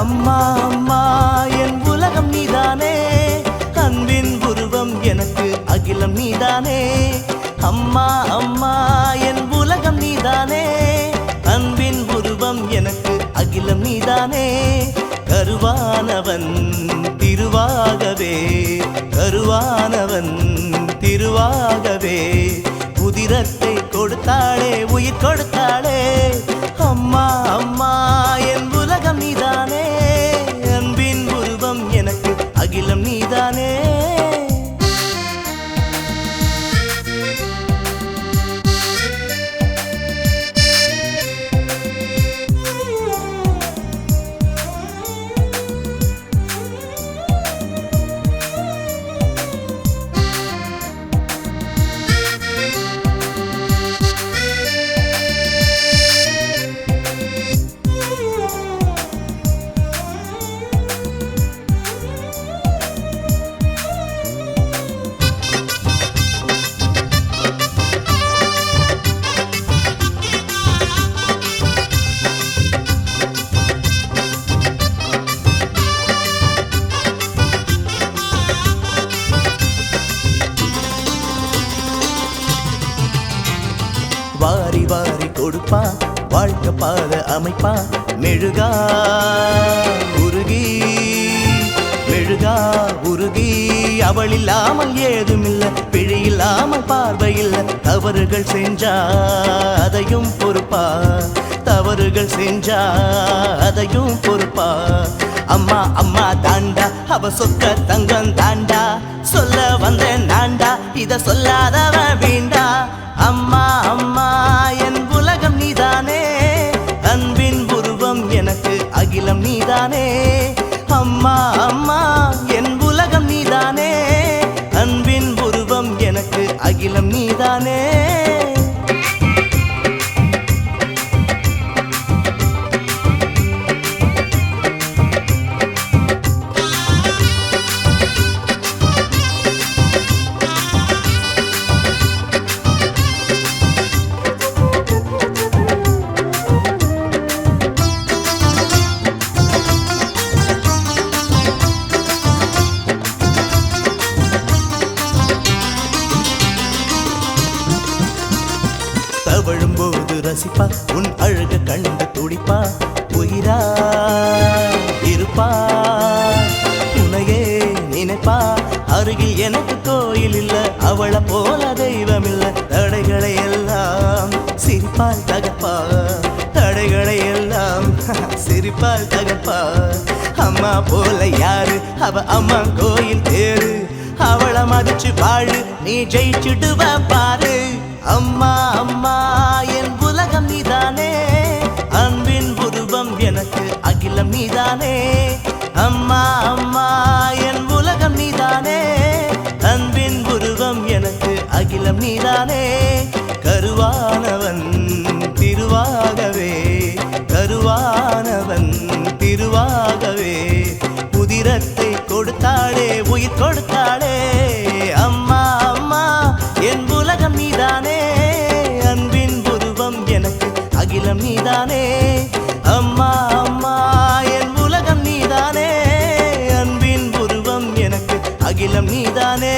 அம்மா அம்மா என் உலகம் நீதானே, அன்பின் உருவம் எனக்கு அகிலம் நீதானே. அம்மா அம்மா என் உலகம் நீதானே, அன்பின் உருவம் எனக்கு அகிலம் நீதானே. கருவானவன் திருவாகவே, கருவானவன் திருவாகவே, உதிரத்தை கொடுத்தாளே உயிர் கொடுத்தாளே. அம்மா அம்மா என் உலகம் நீதானே, அன்பின் உருவம் எனக்கு அகிலம் நீதானே. வாரி வாரி கொடுப்பா, வாழ்க்கை பாத அமைப்பா, மெழுகா உருகி மெழுகா உருகி. அவள் இல்லாமல் ஏதுமில்லை, பிழை இல்லாமல் பார்வையில்லை. தவறுகள் செஞ்சா அதையும் பொறுப்பா, தவறுகள் செஞ்சா அதையும் பொறுப்பா. அம்மா அம்மா தாண்டா, அவ சொக்க தங்கம் தாண்டா, சொல்ல வந்தேன் நான்டா, இத சொல்லாதவ வீண்டா. அம்மா அம்மா என் உலகம் நீதானே, அன்பின் உருவம் எனக்கு அகிலம் நீதானே. அம்மா அம்மா என் உலகம் நீதானே, அன்பின் உருவம் எனக்கு அகிலம் நீதானே. தவழும்போது ரசிப்பா, உன் அழகு கண்டு துடிப்பா, உயிரா இருப்பா, உனையே நினைப்பா. அருகில் எனக்கு கோயில் இல்ல, அவளை போல தெய்வம் இல்ல. தடைகளை எல்லாம் சிரிப்பால் தகப்பா, தடைகளை எல்லாம் சிரிப்பால் தகப்பா. அம்மா போல யாரு, அவ அம்மா கோயில் தேரு, அவளை மதிச்சு வாழு, நீ ஜெயிச்சுடுவ பாரு. அம்மா அம்மா என் உலகம் நீதானே, அன்பின் உருவம் எனக்கு அகிலம் நீதானே. அம்மா அம்மா என் உலகம் நீதானே, அன்பின் உருவம் எனக்கு அகிலம் நீதானே. கருவானவன் திருவாகவே, கருவானவன் திருவாகவே, உதிரத்தை கொடுத்தாளே உயிர் கொடுத்தாளே. அம்மா அம்மா என் உலகம் நீதானே, அன்பின் உருவம் எனக்கு அகிலம் நீதானே. அம்மா அம்மா என் உலகம் நீதானே, அன்பின் உருவம் எனக்கு அகிலம் நீதானே.